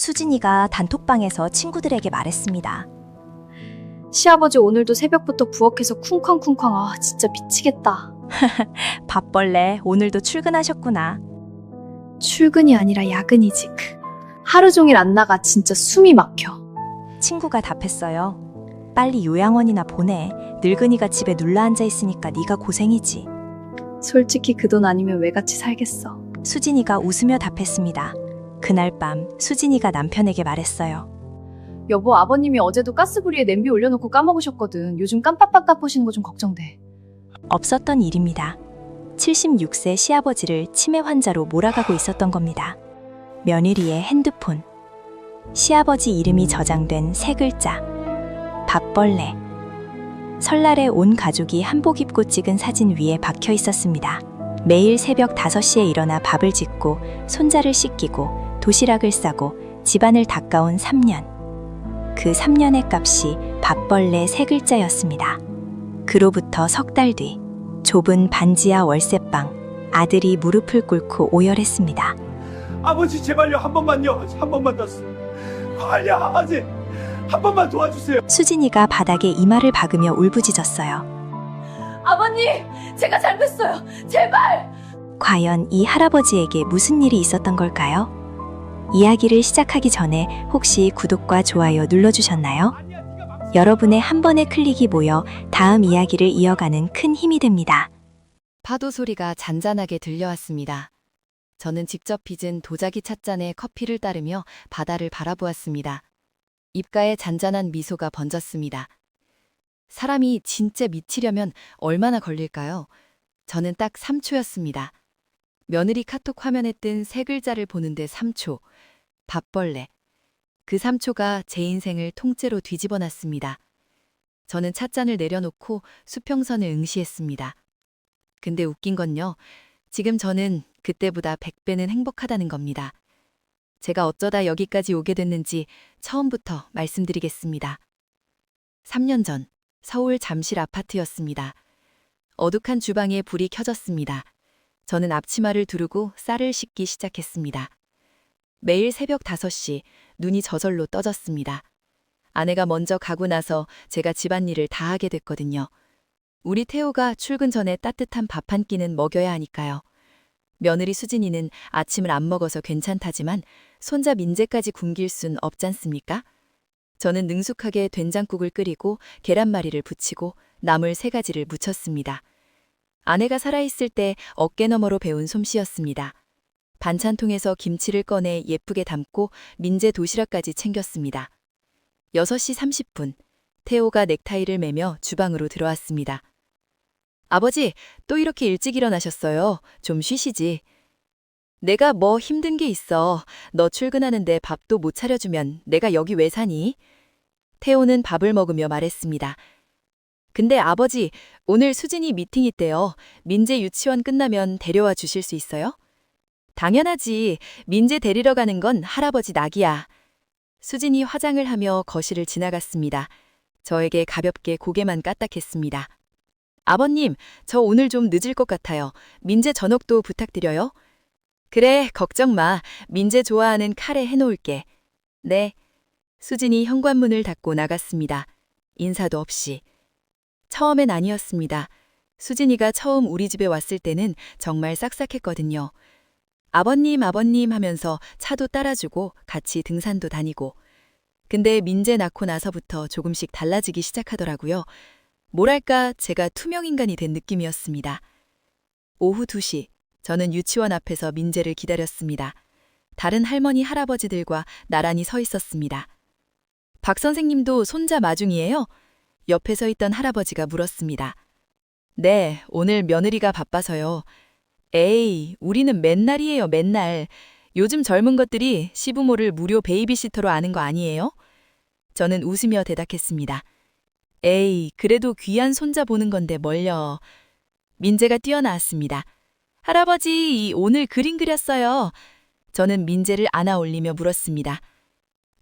수진이가 단톡방에서 친구들에게 말했습니다. 시아버지 오늘도 새벽부터 부엌에서 쿵쾅쿵쾅. 아, 진짜 미치겠다. 밥벌레, 오늘도 출근하셨구나. 출근이 아니라 야근이지. 하루 종일 안 나가. 진짜 숨이 막혀. 친구가 답했어요. 빨리 요양원이나 보내. 늙은이가 집에 눌러앉아 있으니까 네가 고생이지. 솔직히 그 돈 아니면 왜 같이 살겠어. 수진이가 웃으며 답했습니다. 그날 밤 수진이가 남편에게 말했어요. 여보, 아버님이 어제도 가스불 위에 냄비 올려놓고 까먹으셨거든. 요즘 깜빡깜빡 보시는 거 좀 걱정돼. 없었던 일입니다. 76세 시아버지를 치매 환자로 몰아가고 있었던 겁니다. 며느리의 핸드폰. 시아버지 이름이 저장된 세 글자. 밥벌레. 설날에 온 가족이 한복 입고 찍은 사진 위에 박혀 있었습니다. 매일 새벽 5시에 일어나 밥을 짓고 손자를 씻기고 도시락을 싸고 집안을 닦아온 3년. 그 3년의 값이 밥벌레 세 글자였습니다. 그로부터 석 달 뒤, 좁은 반지하 월세방, 아들이 무릎을 꿇고 오열했습니다. 아버지 제발요, 한 번만요, 한 번만 더. 아니야, 아버지 한 번만 도와주세요. 수진이가 바닥에 이마를 박으며 울부짖었어요. 아버님, 제가 잘못했어요. 제발! 과연 이 할아버지에게 무슨 일이 있었던 걸까요? 이야기를 시작하기 전에 혹시 구독과 좋아요 눌러주셨나요? 여러분의 한 번의 클릭이 모여 다음 이야기를 이어가는 큰 힘이 됩니다. 파도 소리가 잔잔하게 들려왔습니다. 저는 직접 빚은 도자기 찻잔에 커피를 따르며 바다를 바라보았습니다. 입가에 잔잔한 미소가 번졌습니다. 사람이 진짜 미치려면 얼마나 걸릴까요? 저는 딱 3초였습니다. 며느리 카톡 화면에 뜬 세 글자를 보는데 3초. 밥벌레. 그 3초가 제 인생을 통째로 뒤집어 놨습니다. 저는 찻잔을 내려놓고 수평선을 응시했습니다. 근데 웃긴 건요. 지금 저는 그때보다 100배는 행복하다는 겁니다. 제가 어쩌다 여기까지 오게 됐는지 처음부터 말씀드리겠습니다. 3년 전 서울 잠실 아파트였습니다. 어둑한 주방에 불이 켜졌습니다. 저는 앞치마를 두르고 쌀을 씻기 시작했습니다. 매일 새벽 5시 눈이 저절로 떠졌습니다. 아내가 먼저 가고 나서 제가 집안일을 다 하게 됐거든요. 우리 태호가 출근 전에 따뜻한 밥 한 끼는 먹여야 하니까요. 며느리 수진이는 아침을 안 먹어서 괜찮다지만 손자 민재까지 굶길 순 없잖습니까? 저는 능숙하게 된장국을 끓이고 계란말이를 부치고 나물 3가지를 무쳤습니다. 아내가 살아있을 때 어깨너머로 배운 솜씨였습니다. 반찬통에서 김치를 꺼내 예쁘게 담고 민재 도시락까지 챙겼습니다. 6시 30분, 태호가 넥타이를 매며 주방으로 들어왔습니다. 아버지, 또 이렇게 일찍 일어나셨어요. 좀 쉬시지. 내가 뭐 힘든 게 있어. 너 출근하는데 밥도 못 차려주면 내가 여기 왜 사니? 태호는 밥을 먹으며 말했습니다. 근데 아버지, 오늘 수진이 미팅 있대요. 민재 유치원 끝나면 데려와 주실 수 있어요? 당연하지. 민재 데리러 가는 건 할아버지 낙이야. 수진이 화장을 하며 거실을 지나갔습니다. 저에게 가볍게 고개만 까딱했습니다. 아버님, 저 오늘 좀 늦을 것 같아요. 민재 저녁도 부탁드려요. 그래, 걱정 마. 민재 좋아하는 카레 해놓을게. 네. 수진이 현관문을 닫고 나갔습니다. 인사도 없이. 처음엔 아니었습니다. 수진이가 처음 우리 집에 왔을 때는 정말 싹싹했거든요. 아버님, 아버님 하면서 차도 따라주고 같이 등산도 다니고. 근데 민재 낳고 나서부터 조금씩 달라지기 시작하더라고요. 뭐랄까, 제가 투명인간이 된 느낌이었습니다. 오후 2시, 저는 유치원 앞에서 민재를 기다렸습니다. 다른 할머니, 할아버지들과 나란히 서 있었습니다. 박 선생님도 손자 마중이에요? 옆에 서 있던 할아버지가 물었습니다. 네, 오늘 며느리가 바빠서요. 에이, 우리는 맨날이에요, 맨날. 요즘 젊은 것들이 시부모를 무료 베이비시터로 아는 거 아니에요? 저는 웃으며 대답했습니다. 에이, 그래도 귀한 손자 보는 건데 뭘요. 민재가 뛰어나왔습니다. 할아버지, 오늘 그림 그렸어요. 저는 민재를 안아 올리며 물었습니다.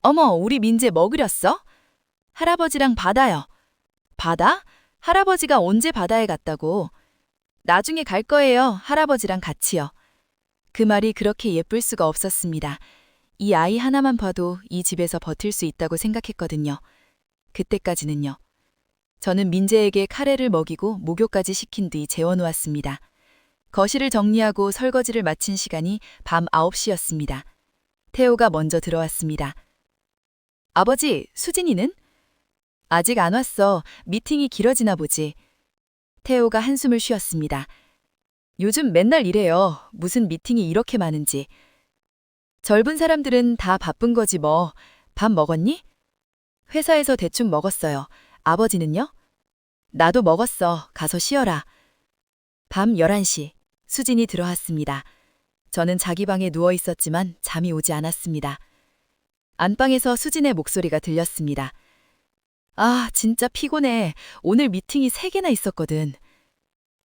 어머, 우리 민재 뭐 그렸어? 할아버지랑 바다요. 바다? 할아버지가 언제 바다에 갔다고? 나중에 갈 거예요, 할아버지랑 같이요. 그 말이 그렇게 예쁠 수가 없었습니다. 이 아이 하나만 봐도 이 집에서 버틸 수 있다고 생각했거든요. 그때까지는요. 저는 민재에게 카레를 먹이고 목욕까지 시킨 뒤 재워놓았습니다. 거실을 정리하고 설거지를 마친 시간이 밤 9시였습니다. 태호가 먼저 들어왔습니다. 아버지, 수진이는? 아직 안 왔어. 미팅이 길어지나 보지. 태호가 한숨을 쉬었습니다. 요즘 맨날 이래요. 무슨 미팅이 이렇게 많은지. 젊은 사람들은 다 바쁜 거지 뭐. 밥 먹었니? 회사에서 대충 먹었어요. 아버지는요? 나도 먹었어. 가서 쉬어라. 밤 11시, 수진이 들어왔습니다. 저는 자기 방에 누워 있었지만 잠이 오지 않았습니다. 안방에서 수진의 목소리가 들렸습니다. 아, 진짜 피곤해. 오늘 미팅이 3개나 있었거든.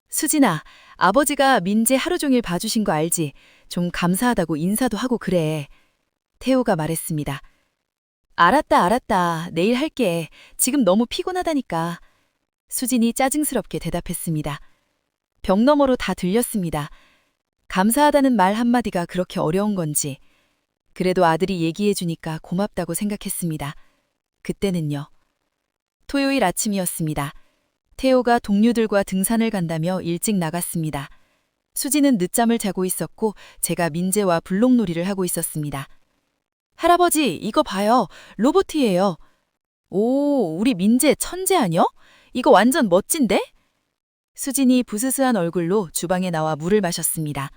수진아, 아버지가 민재 하루 종일 봐주신 거 알지? 좀 감사하다고 인사도 하고 그래. 태호가 말했습니다. 알았다. 내일 할게. 지금 너무 피곤하다니까. 수진이 짜증스럽게 대답했습니다. 벽 너머로 다 들렸습니다. 감사하다는 말 한마디가 그렇게 어려운 건지. 그래도 아들이 얘기해주니까 고맙다고 생각했습니다. 그때는요. 토요일 아침이었습니다. 태호가 동료들과 등산을 간다며 일찍 나갔습니다. 수지는 늦잠을 자고 있었고 제가 민재와 블록놀이를 하고 있었습니다. 할아버지, 이거 봐요. 로봇이에요. 오, 우리 민재 천재 아니여? 이거 완전 멋진데? 수진이 부스스한 얼굴로 주방에 나와 물을 마셨습니다.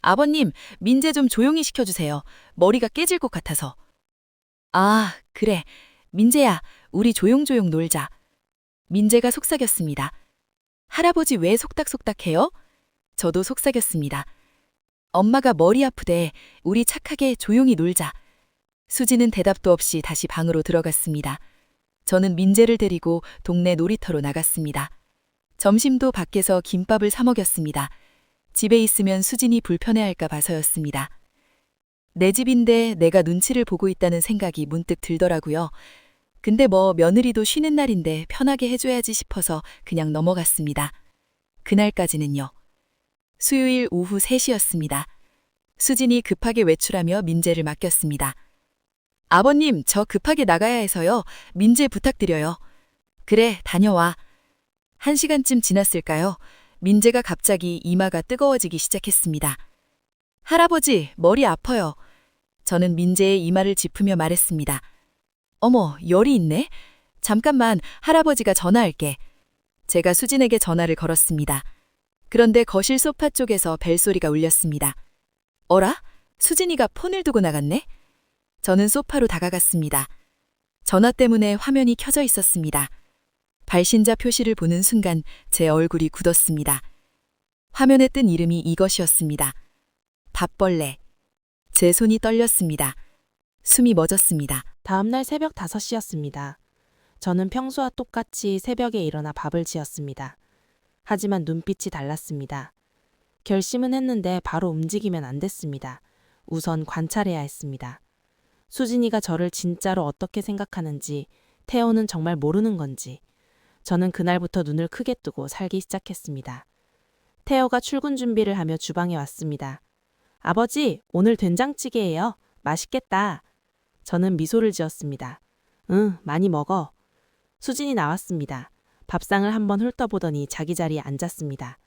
아버님, 민재 좀 조용히 시켜주세요. 머리가 깨질 것 같아서. 아, 그래. 민재야, 우리 조용조용 놀자. 민재가 속삭였습니다. 할아버지 왜 속닥속닥해요? 저도 속삭였습니다. 엄마가 머리 아프대. 우리 착하게 조용히 놀자. 수지는 대답도 없이 다시 방으로 들어갔습니다. 저는 민재를 데리고 동네 놀이터로 나갔습니다. 점심도 밖에서 김밥을 사 먹였습니다. 집에 있으면 수진이 불편해할까 봐서였습니다. 내 집인데 내가 눈치를 보고 있다는 생각이 문득 들더라고요. 근데 뭐 며느리도 쉬는 날인데 편하게 해줘야지 싶어서 그냥 넘어갔습니다. 그날까지는요. 수요일 오후 3시였습니다. 수진이 급하게 외출하며 민재를 맡겼습니다. 아버님, 저 급하게 나가야 해서요. 민재 부탁드려요. 그래, 다녀와. 1시간쯤 지났을까요? 민재가 갑자기 이마가 뜨거워지기 시작했습니다. 할아버지, 머리 아파요. 저는 민재의 이마를 짚으며 말했습니다. 어머, 열이 있네? 잠깐만, 할아버지가 전화할게. 제가 수진에게 전화를 걸었습니다. 그런데 거실 소파 쪽에서 벨소리가 울렸습니다. 어라? 수진이가 폰을 두고 나갔네? 저는 소파로 다가갔습니다. 전화 때문에 화면이 켜져 있었습니다. 발신자 표시를 보는 순간 제 얼굴이 굳었습니다. 화면에 뜬 이름이 이것이었습니다. 밥벌레. 제 손이 떨렸습니다. 숨이 멎었습니다. 다음날 새벽 5시였습니다. 저는 평소와 똑같이 새벽에 일어나 밥을 지었습니다. 하지만 눈빛이 달랐습니다. 결심은 했는데 바로 움직이면 안 됐습니다. 우선 관찰해야 했습니다. 수진이가 저를 진짜로 어떻게 생각하는지, 태호는 정말 모르는 건지, 저는 그날부터 눈을 크게 뜨고 살기 시작했습니다. 태호가 출근 준비를 하며 주방에 왔습니다. 아버지, 오늘 된장찌개예요. 맛있겠다. 저는 미소를 지었습니다. 응, 많이 먹어. 수진이 나왔습니다. 밥상을 한번 훑어보더니 자기 자리에 앉았습니다.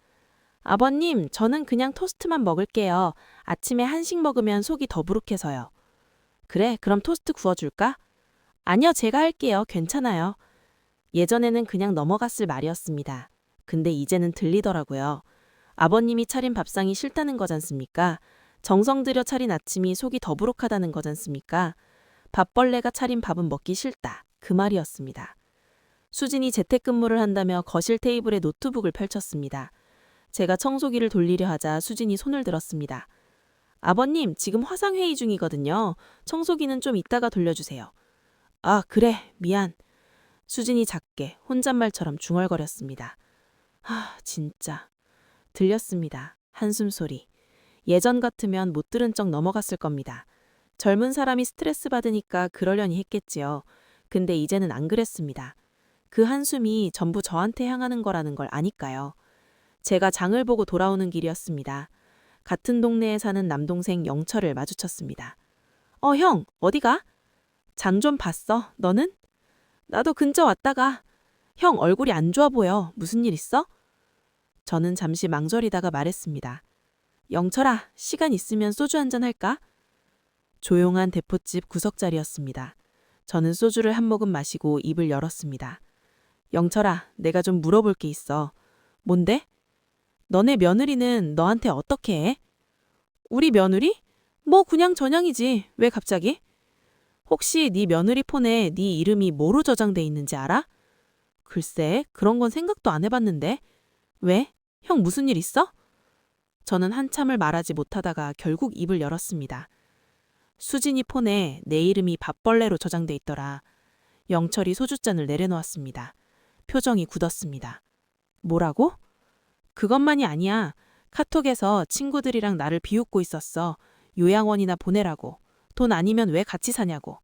아버님, 저는 그냥 토스트만 먹을게요. 아침에 한식 먹으면 속이 더부룩해서요. 그래, 그럼 토스트 구워줄까? 아니요, 제가 할게요. 괜찮아요. 예전에는 그냥 넘어갔을 말이었습니다. 근데 이제는 들리더라고요. 아버님이 차린 밥상이 싫다는 거잖습니까? 정성 들여 차린 아침이 속이 더부룩하다는 거잖습니까? 밥벌레가 차린 밥은 먹기 싫다. 그 말이었습니다. 수진이 재택근무를 한다며 거실 테이블에 노트북을 펼쳤습니다. 제가 청소기를 돌리려 하자 수진이 손을 들었습니다. 아버님, 지금 화상회의 중이거든요. 청소기는 좀 이따가 돌려주세요. 아, 그래, 미안. 수진이 작게 혼잣말처럼 중얼거렸습니다. 진짜. 들렸습니다. 한숨 소리. 예전 같으면 못 들은 척 넘어갔을 겁니다. 젊은 사람이 스트레스 받으니까 그러려니 했겠지요. 근데 이제는 안 그랬습니다. 그 한숨이 전부 저한테 향하는 거라는 걸 아니까요. 제가 장을 보고 돌아오는 길이었습니다. 같은 동네에 사는 남동생 영철을 마주쳤습니다. 형, 어디가? 장 좀 봤어. 너는? 나도 근처 왔다가. 형, 얼굴이 안 좋아 보여. 무슨 일 있어? 저는 잠시 망설이다가 말했습니다. 영철아, 시간 있으면 소주 한잔 할까? 조용한 대포집 구석자리였습니다. 저는 소주를 한 모금 마시고 입을 열었습니다. 영철아, 내가 좀 물어볼 게 있어. 뭔데? 너네 며느리는 너한테 어떻게 해? 우리 며느리? 뭐 그냥 전향이지. 왜 갑자기? 혹시 네 며느리 폰에 네 이름이 뭐로 저장돼 있는지 알아? 글쎄, 그런 건 생각도 안 해봤는데. 왜? 형 무슨 일 있어? 저는 한참을 말하지 못하다가 결국 입을 열었습니다. 수진이 폰에 내 이름이 밥벌레로 저장돼 있더라. 영철이 소주잔을 내려놓았습니다. 표정이 굳었습니다. 뭐라고? 그것만이 아니야. 카톡에서 친구들이랑 나를 비웃고 있었어. 요양원이나 보내라고. 돈 아니면 왜 같이 사냐고.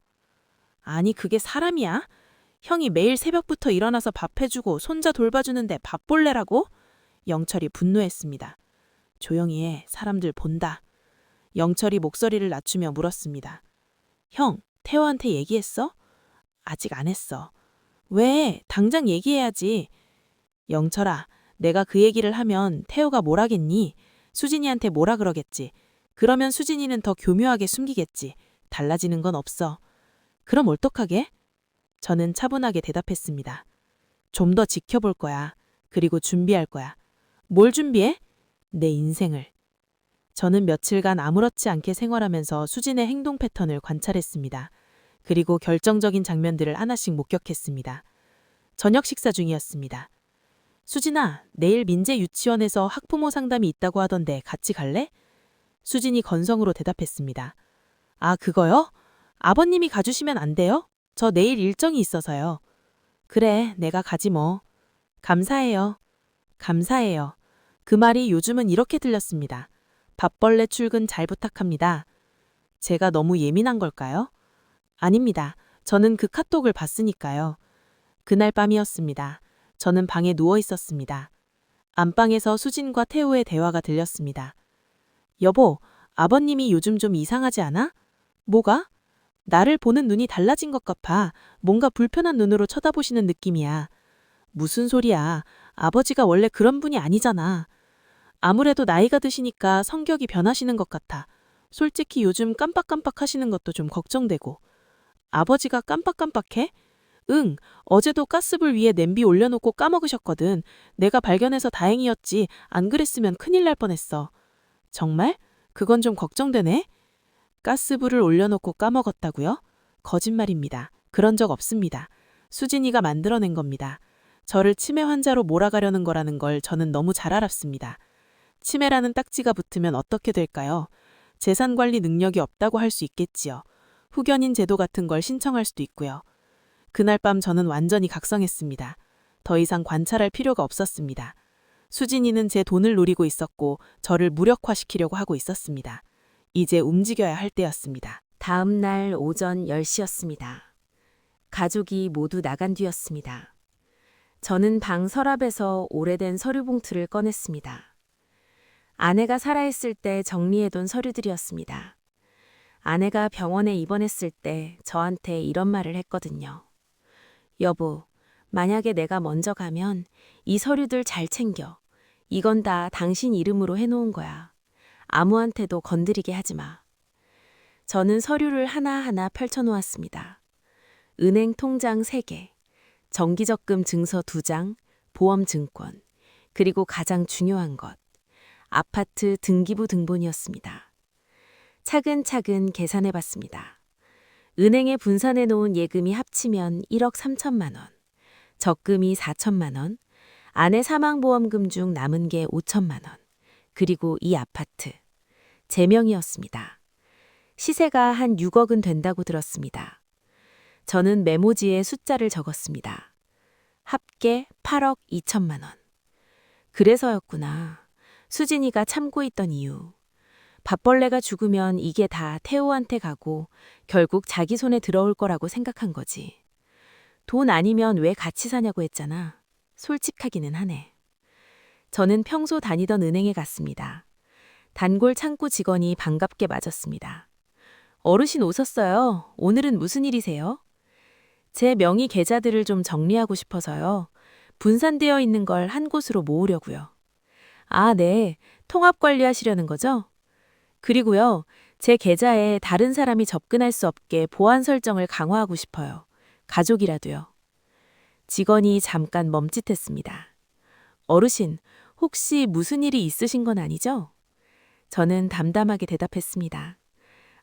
아니, 그게 사람이야? 형이 매일 새벽부터 일어나서 밥 해주고 손자 돌봐주는데 밥벌레라고? 영철이 분노했습니다. 조용히 해. 사람들 본다. 영철이 목소리를 낮추며 물었습니다. 형, 태호한테 얘기했어? 아직 안 했어. 왜? 당장 얘기해야지. 영철아, 내가 그 얘기를 하면 태호가 뭘 하겠니? 수진이한테 뭐라 그러겠지. 그러면 수진이는 더 교묘하게 숨기겠지. 달라지는 건 없어. 그럼 어떡하게? 저는 차분하게 대답했습니다. 좀 더 지켜볼 거야. 그리고 준비할 거야. 뭘 준비해? 내 인생을. 저는 며칠간 아무렇지 않게 생활하면서 수진의 행동 패턴을 관찰했습니다. 그리고 결정적인 장면들을 하나씩 목격했습니다. 저녁 식사 중이었습니다. 수진아, 내일 민재 유치원에서 학부모 상담이 있다고 하던데 같이 갈래? 수진이 건성으로 대답했습니다. 아, 그거요? 아버님이 가주시면 안 돼요? 저 내일 일정이 있어서요. 그래, 내가 가지 뭐. 감사해요. 감사해요. 그 말이 요즘은 이렇게 들렸습니다. 밥벌레 출근 잘 부탁합니다. 제가 너무 예민한 걸까요? 아닙니다. 저는 그 카톡을 봤으니까요. 그날 밤이었습니다. 저는 방에 누워 있었습니다. 안방에서 수진과 태호의 대화가 들렸습니다. 여보, 아버님이 요즘 좀 이상하지 않아? 뭐가? 나를 보는 눈이 달라진 것 같아. 뭔가 불편한 눈으로 쳐다보시는 느낌이야. 무슨 소리야. 아버지가 원래 그런 분이 아니잖아. 아무래도 나이가 드시니까 성격이 변하시는 것 같아. 솔직히 요즘 깜빡깜빡 하시는 것도 좀 걱정되고. 아버지가 깜빡깜빡해? 응, 어제도 가스불 위에 냄비 올려놓고 까먹으셨거든. 내가 발견해서 다행이었지. 안 그랬으면 큰일 날 뻔했어. 정말? 그건 좀 걱정되네. 가스불을 올려놓고 까먹었다고요? 거짓말입니다. 그런 적 없습니다. 수진이가 만들어낸 겁니다. 저를 치매 환자로 몰아가려는 거라는 걸 저는 너무 잘 알았습니다. 치매라는 딱지가 붙으면 어떻게 될까요? 재산 관리 능력이 없다고 할 수 있겠지요. 후견인 제도 같은 걸 신청할 수도 있고요. 그날 밤 저는 완전히 각성했습니다. 더 이상 관찰할 필요가 없었습니다. 수진이는 제 돈을 노리고 있었고 저를 무력화시키려고 하고 있었습니다. 이제 움직여야 할 때였습니다. 다음 날 오전 10시였습니다. 가족이 모두 나간 뒤였습니다. 저는 방 서랍에서 오래된 서류 봉투를 꺼냈습니다. 아내가 살아있을 때 정리해둔 서류들이었습니다. 아내가 병원에 입원했을 때 저한테 이런 말을 했거든요. 여보, 만약에 내가 먼저 가면 이 서류들 잘 챙겨. 이건 다 당신 이름으로 해놓은 거야. 아무한테도 건드리게 하지 마. 저는 서류를 하나하나 펼쳐놓았습니다. 은행 통장 3개, 정기적금 증서 2장, 보험증권, 그리고 가장 중요한 것, 아파트 등기부 등본이었습니다. 차근차근 계산해봤습니다. 은행에 분산해 놓은 예금이 합치면 1억 3천만 원, 적금이 4천만 원, 아내 사망보험금 중 남은 게 5천만 원, 그리고 이 아파트, 제 명이었습니다. 시세가 한 6억은 된다고 들었습니다. 저는 메모지에 숫자를 적었습니다. 합계 8억 2천만 원. 그래서였구나. 수진이가 참고 있던 이유. 밥벌레가 죽으면 이게 다 태호한테 가고 결국 자기 손에 들어올 거라고 생각한 거지. 돈 아니면 왜 같이 사냐고 했잖아. 솔직하기는 하네. 저는 평소 다니던 은행에 갔습니다. 단골 창구 직원이 반갑게 맞았습니다. 어르신 오셨어요. 오늘은 무슨 일이세요? 제 명의 계좌들을 좀 정리하고 싶어서요. 분산되어 있는 걸 한 곳으로 모으려고요. 아, 네. 통합 관리하시려는 거죠? 그리고요. 제 계좌에 다른 사람이 접근할 수 없게 보안 설정을 강화하고 싶어요. 가족이라도요. 직원이 잠깐 멈칫했습니다. 어르신, 혹시 무슨 일이 있으신 건 아니죠? 저는 담담하게 대답했습니다.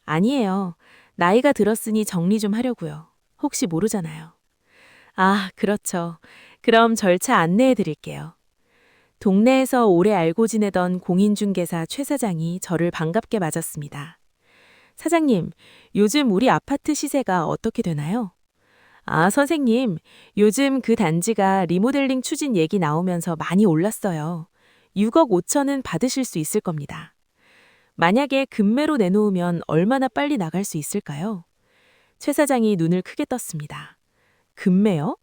아니에요. 나이가 들었으니 정리 좀 하려고요. 혹시 모르잖아요. 아, 그렇죠. 그럼 절차 안내해 드릴게요. 동네에서 오래 알고 지내던 공인중개사 최 사장이 저를 반갑게 맞았습니다. 사장님, 요즘 우리 아파트 시세가 어떻게 되나요? 아, 선생님, 요즘 그 단지가 리모델링 추진 얘기 나오면서 많이 올랐어요. 6억 5천은 받으실 수 있을 겁니다. 만약에 금매로 내놓으면 얼마나 빨리 나갈 수 있을까요? 최 사장이 눈을 크게 떴습니다. 금매요?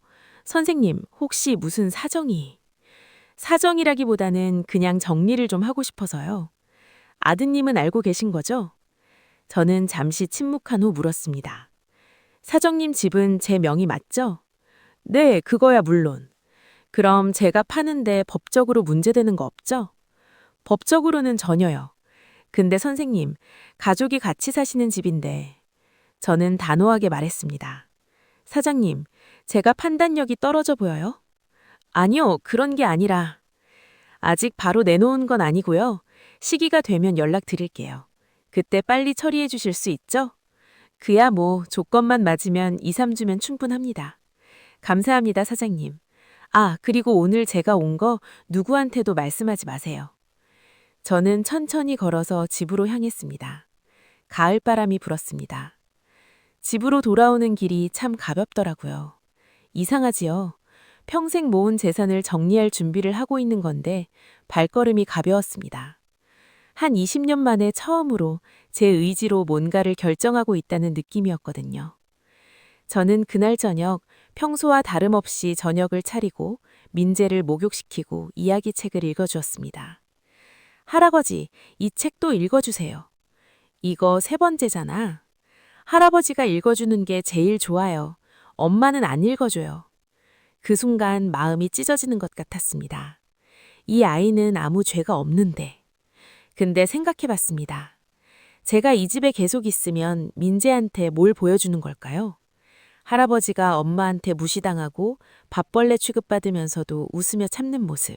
선생님, 혹시 무슨 사정이? 사정이라기보다는 그냥 정리를 좀 하고 싶어서요. 아드님은 알고 계신 거죠? 저는 잠시 침묵한 후 물었습니다. 사정님 집은 제 명의 맞죠? 네, 그거야 물론. 그럼 제가 파는데 법적으로 문제되는 거 없죠? 법적으로는 전혀요. 근데 선생님, 가족이 같이 사시는 집인데. 저는 단호하게 말했습니다. 사장님, 제가 판단력이 떨어져 보여요? 아니요, 그런 게 아니라. 아직 바로 내놓은 건 아니고요. 시기가 되면 연락드릴게요. 그때 빨리 처리해 주실 수 있죠? 그야 뭐 조건만 맞으면 2, 3주면 충분합니다. 감사합니다, 사장님. 아, 그리고 오늘 제가 온 거 누구한테도 말씀하지 마세요. 저는 천천히 걸어서 집으로 향했습니다. 가을바람이 불었습니다. 집으로 돌아오는 길이 참 가볍더라고요. 이상하지요? 평생 모은 재산을 정리할 준비를 하고 있는 건데 발걸음이 가벼웠습니다. 한 20년 만에 처음으로 제 의지로 뭔가를 결정하고 있다는 느낌이었거든요. 저는 그날 저녁 평소와 다름없이 저녁을 차리고 민재를 목욕시키고 이야기책을 읽어주었습니다. 할아버지, 이 책도 읽어주세요. 이거 3번째잖아. 할아버지가 읽어주는 게 제일 좋아요. 엄마는 안 읽어줘요. 그 순간 마음이 찢어지는 것 같았습니다. 이 아이는 아무 죄가 없는데. 근데 생각해봤습니다. 제가 이 집에 계속 있으면 민재한테 뭘 보여주는 걸까요? 할아버지가 엄마한테 무시당하고 밥벌레 취급받으면서도 웃으며 참는 모습.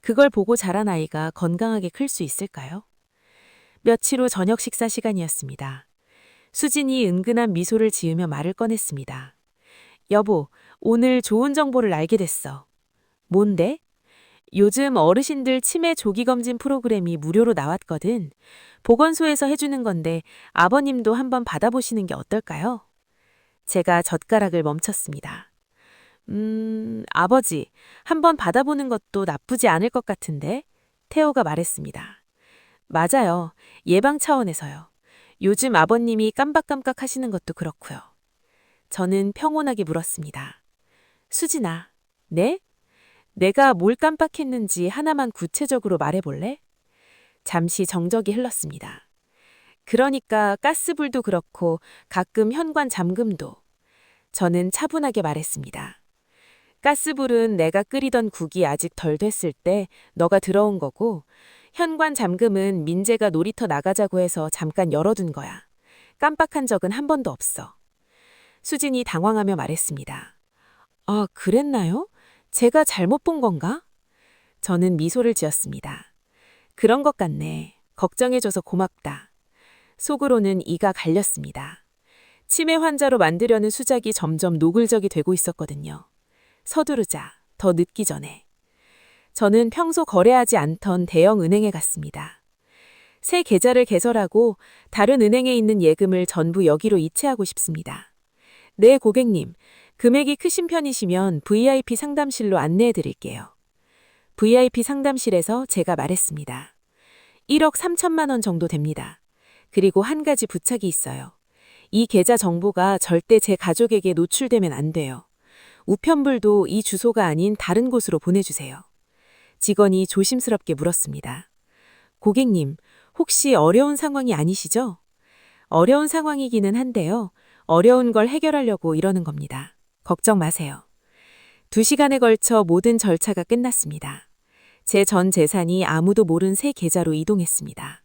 그걸 보고 자란 아이가 건강하게 클 수 있을까요? 며칠 후 저녁 식사 시간이었습니다. 수진이 은근한 미소를 지으며 말을 꺼냈습니다. 여보, 오늘 좋은 정보를 알게 됐어. 뭔데? 요즘 어르신들 치매 조기검진 프로그램이 무료로 나왔거든. 보건소에서 해주는 건데 아버님도 한번 받아보시는 게 어떨까요? 제가 젓가락을 멈췄습니다. 아버지, 한번 받아보는 것도 나쁘지 않을 것 같은데? 태호가 말했습니다. 맞아요. 예방 차원에서요. 요즘 아버님이 깜박깜박 하시는 것도 그렇고요. 저는 평온하게 물었습니다. 수진아, 네? 내가 뭘 깜빡했는지 하나만 구체적으로 말해볼래? 잠시 정적이 흘렀습니다. 그러니까 가스불도 그렇고 가끔 현관 잠금도. 저는 차분하게 말했습니다. 가스불은 내가 끓이던 국이 아직 덜 됐을 때 너가 들어온 거고, 현관 잠금은 민재가 놀이터 나가자고 해서 잠깐 열어둔 거야. 깜빡한 적은 한 번도 없어. 수진이 당황하며 말했습니다. 아, 그랬나요? 제가 잘못 본 건가? 저는 미소를 지었습니다. 그런 것 같네. 걱정해줘서 고맙다. 속으로는 이가 갈렸습니다. 치매 환자로 만들려는 수작이 점점 노골적이 되고 있었거든요. 서두르자, 더 늦기 전에. 저는 평소 거래하지 않던 대형 은행에 갔습니다. 새 계좌를 개설하고 다른 은행에 있는 예금을 전부 여기로 이체하고 싶습니다. 네, 고객님. 금액이 크신 편이시면 VIP 상담실로 안내해 드릴게요. VIP 상담실에서 제가 말했습니다. 1억 3천만 원 정도 됩니다. 그리고 한 가지 부착이 있어요. 이 계좌 정보가 절대 제 가족에게 노출되면 안 돼요. 우편물도 이 주소가 아닌 다른 곳으로 보내주세요. 직원이 조심스럽게 물었습니다. 고객님, 혹시 어려운 상황이 아니시죠? 어려운 상황이기는 한데요. 어려운 걸 해결하려고 이러는 겁니다. 걱정 마세요. 2시간에 걸쳐 모든 절차가 끝났습니다. 제 전 재산이 아무도 모른 새 계좌로 이동했습니다.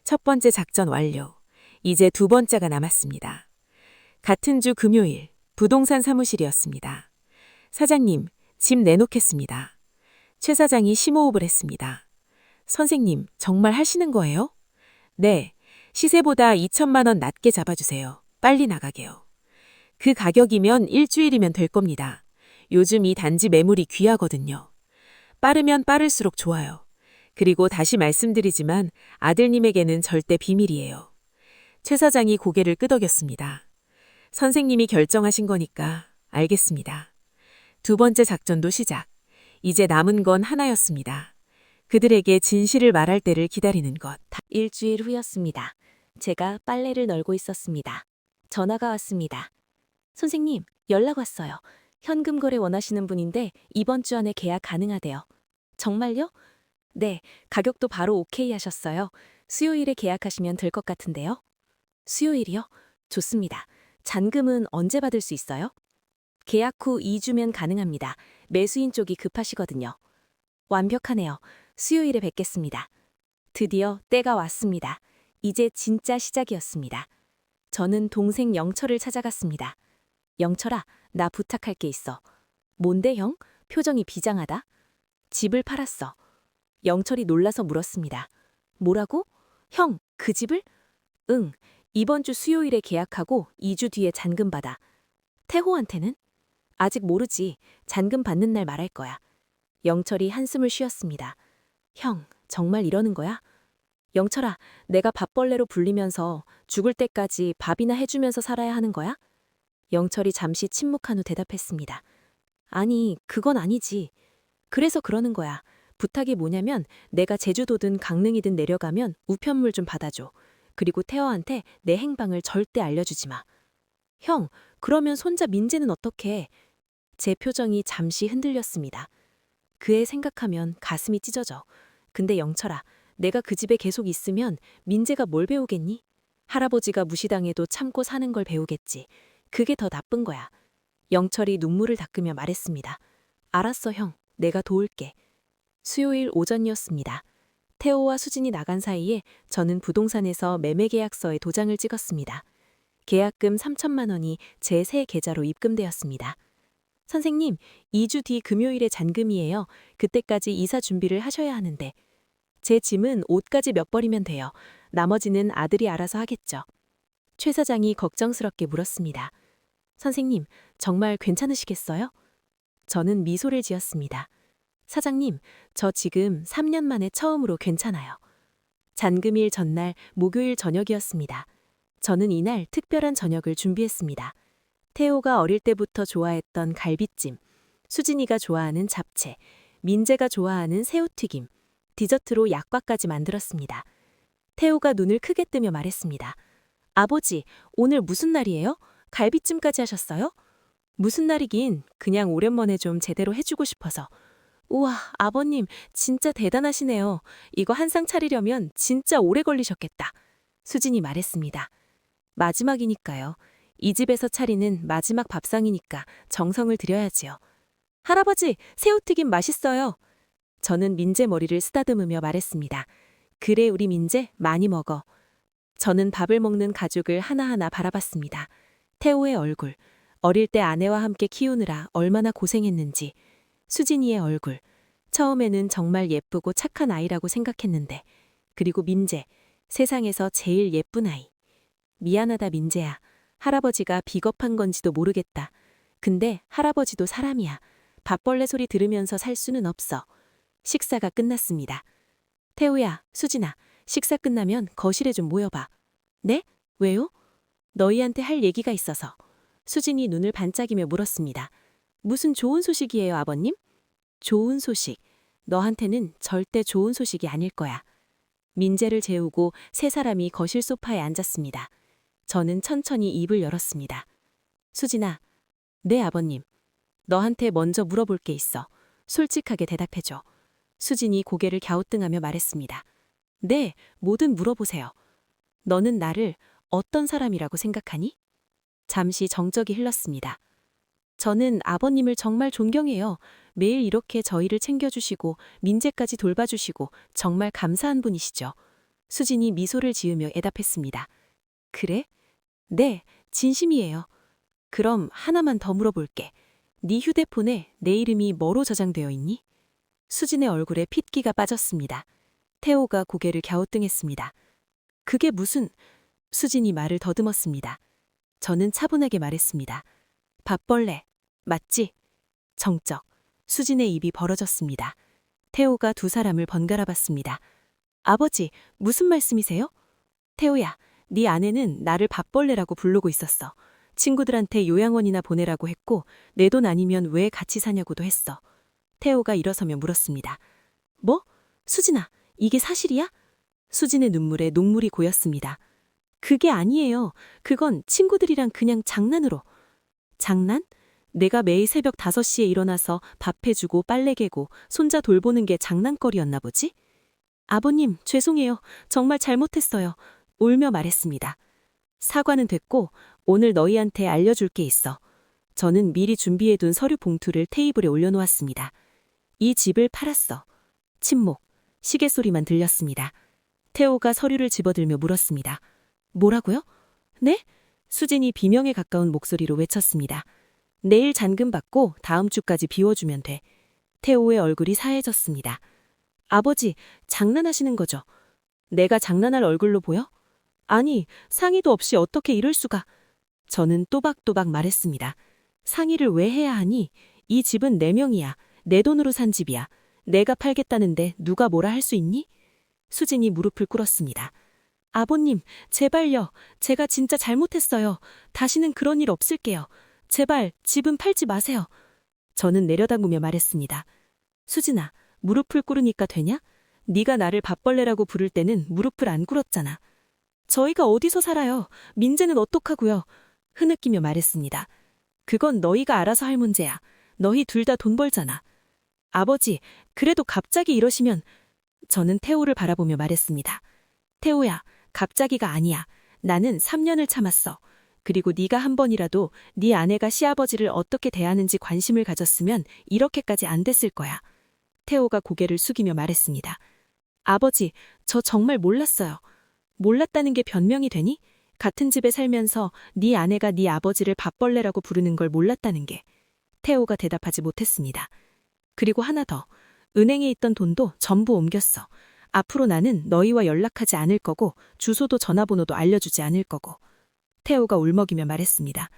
첫 번째 작전 완료. 이제 두 번째가 남았습니다. 같은 주 금요일, 부동산 사무실이었습니다. 사장님, 집 내놓겠습니다. 최 사장이 심호흡을 했습니다. 선생님, 정말 하시는 거예요? 네, 시세보다 2천만 원 낮게 잡아주세요. 빨리 나가게요. 그 가격이면 일주일이면 될 겁니다. 요즘 이 단지 매물이 귀하거든요. 빠르면 빠를수록 좋아요. 그리고 다시 말씀드리지만 아들님에게는 절대 비밀이에요. 최 사장이 고개를 끄덕였습니다. 선생님이 결정하신 거니까 알겠습니다. 두 번째 작전도 시작. 이제 남은 건 하나였습니다. 그들에게 진실을 말할 때를 기다리는 것. 일주일 후였습니다. 제가 빨래를 널고 있었습니다. 전화가 왔습니다. 선생님, 연락 왔어요. 현금 거래 원하시는 분인데 이번 주 안에 계약 가능하대요. 정말요? 네, 가격도 바로 오케이 하셨어요. 수요일에 계약하시면 될 것 같은데요. 수요일이요? 좋습니다. 잔금은 언제 받을 수 있어요? 계약 후 2주면 가능합니다. 매수인 쪽이 급하시거든요. 완벽하네요. 수요일에 뵙겠습니다. 드디어 때가 왔습니다. 이제 진짜 시작이었습니다. 저는 동생 영철을 찾아갔습니다. 영철아, 나 부탁할 게 있어. 뭔데 형? 표정이 비장하다. 집을 팔았어. 영철이 놀라서 물었습니다. 뭐라고? 형, 그 집을? 응, 이번 주 수요일에 계약하고 2주 뒤에 잔금 받아. 태호한테는? 아직 모르지. 잔금 받는 날 말할 거야. 영철이 한숨을 쉬었습니다. 형, 정말 이러는 거야? 영철아, 내가 밥벌레로 불리면서 죽을 때까지 밥이나 해주면서 살아야 하는 거야? 영철이 잠시 침묵한 후 대답했습니다. 아니, 그건 아니지. 그래서 그러는 거야. 부탁이 뭐냐면 내가 제주도든 강릉이든 내려가면 우편물 좀 받아줘. 그리고 태어한테 내 행방을 절대 알려주지 마. 형, 그러면 손자 민재는 어떡해? 제 표정이 잠시 흔들렸습니다. 그 애 생각하면 가슴이 찢어져. 근데 영철아, 내가 그 집에 계속 있으면 민재가 뭘 배우겠니? 할아버지가 무시당해도 참고 사는 걸 배우겠지. 그게 더 나쁜 거야. 영철이 눈물을 닦으며 말했습니다. 알았어, 형. 내가 도울게. 수요일 오전이었습니다. 태호와 수진이 나간 사이에 저는 부동산에서 매매계약서에 도장을 찍었습니다. 계약금 3천만 원이 제 새 계좌로 입금되었습니다. 선생님, 2주 뒤 금요일에 잔금이에요. 그때까지 이사 준비를 하셔야 하는데. 제 짐은 옷까지 몇 벌이면 돼요. 나머지는 아들이 알아서 하겠죠. 최 사장이 걱정스럽게 물었습니다. 선생님, 정말 괜찮으시겠어요? 저는 미소를 지었습니다. 사장님, 저 지금 3년 만에 처음으로 괜찮아요. 잔금일 전날 목요일 저녁이었습니다. 저는 이날 특별한 저녁을 준비했습니다. 태호가 어릴 때부터 좋아했던 갈비찜, 수진이가 좋아하는 잡채, 민재가 좋아하는 새우튀김, 디저트로 약과까지 만들었습니다. 태호가 눈을 크게 뜨며 말했습니다. 아버지, 오늘 무슨 날이에요? 갈비찜까지 하셨어요? 무슨 날이긴 그냥 오랜만에 좀 제대로 해주고 싶어서. 우와, 아버님 진짜 대단하시네요. 이거 한 상 차리려면 진짜 오래 걸리셨겠다. 수진이 말했습니다. 마지막이니까요. 이 집에서 차리는 마지막 밥상이니까 정성을 들여야지요. 할아버지, 새우튀김 맛있어요. 저는 민재 머리를 쓰다듬으며 말했습니다. 그래, 우리 민재 많이 먹어. 저는 밥을 먹는 가족을 하나하나 바라봤습니다. 태호의 얼굴, 어릴 때 아내와 함께 키우느라 얼마나 고생했는지. 수진이의 얼굴, 처음에는 정말 예쁘고 착한 아이라고 생각했는데. 그리고 민재, 세상에서 제일 예쁜 아이. 미안하다 민재야. 할아버지가 비겁한 건지도 모르겠다. 근데 할아버지도 사람이야. 밥벌레 소리 들으면서 살 수는 없어. 식사가 끝났습니다. 태우야, 수진아, 식사 끝나면 거실에 좀 모여봐. 네? 왜요? 너희한테 할 얘기가 있어서. 수진이 눈을 반짝이며 물었습니다. 무슨 좋은 소식이에요, 아버님? 좋은 소식. 너한테는 절대 좋은 소식이 아닐 거야. 민재를 재우고 세 사람이 거실 소파에 앉았습니다. 저는 천천히 입을 열었습니다. 수진아, 네 아버님. 너한테 먼저 물어볼 게 있어. 솔직하게 대답해줘. 수진이 고개를 갸우뚱하며 말했습니다. 네, 뭐든 물어보세요. 너는 나를 어떤 사람이라고 생각하니? 잠시 정적이 흘렀습니다. 저는 아버님을 정말 존경해요. 매일 이렇게 저희를 챙겨주시고 민재까지 돌봐주시고 정말 감사한 분이시죠. 수진이 미소를 지으며 대답했습니다. 그래? 네, 진심이에요. 그럼 하나만 더 물어볼게. 네 휴대폰에 내 이름이 뭐로 저장되어 있니? 수진의 얼굴에 핏기가 빠졌습니다. 태호가 고개를 갸우뚱했습니다. 그게 무슨... 수진이 말을 더듬었습니다. 저는 차분하게 말했습니다. 밥벌레, 맞지? 정적. 수진의 입이 벌어졌습니다. 태호가 두 사람을 번갈아 봤습니다. 아버지, 무슨 말씀이세요? 태호야, 네 아내는 나를 밥벌레라고 부르고 있었어. 친구들한테 요양원이나 보내라고 했고 내 돈 아니면 왜 같이 사냐고도 했어. 태호가 일어서며 물었습니다. 뭐? 수진아, 이게 사실이야? 수진의 눈물에 녹물이 고였습니다. 그게 아니에요. 그건 친구들이랑 그냥 장난으로. 장난? 내가 매일 새벽 5시에 일어나서 밥 해주고 빨래 개고 손자 돌보는 게 장난거리였나 보지? 아버님, 죄송해요. 정말 잘못했어요. 울며 말했습니다. 사과는 됐고 오늘 너희한테 알려줄 게 있어. 저는 미리 준비해둔 서류 봉투를 테이블에 올려놓았습니다. 이 집을 팔았어. 침묵, 시계 소리만 들렸습니다. 태호가 서류를 집어들며 물었습니다. 뭐라고요? 네? 수진이 비명에 가까운 목소리로 외쳤습니다. 내일 잔금 받고 다음 주까지 비워주면 돼. 태호의 얼굴이 사해졌습니다. 아버지, 장난하시는 거죠? 내가 장난할 얼굴로 보여? 아니, 상의도 없이 어떻게 이럴 수가. 저는 또박또박 말했습니다. 상의를 왜 해야 하니? 이 집은 내 명이야. 내 돈으로 산 집이야. 내가 팔겠다는데 누가 뭐라 할 수 있니? 수진이 무릎을 꿇었습니다. 아버님, 제발요. 제가 진짜 잘못했어요. 다시는 그런 일 없을게요. 제발 집은 팔지 마세요. 저는 내려다보며 말했습니다. 수진아, 무릎을 꿇으니까 되냐? 네가 나를 밥벌레라고 부를 때는 무릎을 안 꿇었잖아. 저희가 어디서 살아요? 민재는 어떡하고요? 흐느끼며 말했습니다. 그건 너희가 알아서 할 문제야. 너희 둘 다 돈 벌잖아. 아버지, 그래도 갑자기 이러시면... 저는 태호를 바라보며 말했습니다. 태호야, 갑자기가 아니야. 나는 3년을 참았어. 그리고 네가 한 번이라도 네 아내가 시아버지를 어떻게 대하는지 관심을 가졌으면 이렇게까지 안 됐을 거야. 태호가 고개를 숙이며 말했습니다. 아버지, 저 정말 몰랐어요. 몰랐다는 게 변명이 되니? 같은 집에 살면서 네 아내가 네 아버지를 밥벌레라고 부르는 걸 몰랐다는 게. 태호가 대답하지 못했습니다. 그리고 하나 더. 은행에 있던 돈도 전부 옮겼어. 앞으로 나는 너희와 연락하지 않을 거고 주소도 전화번호도 알려주지 않을 거고. 태호가 울먹이며 말했습니다.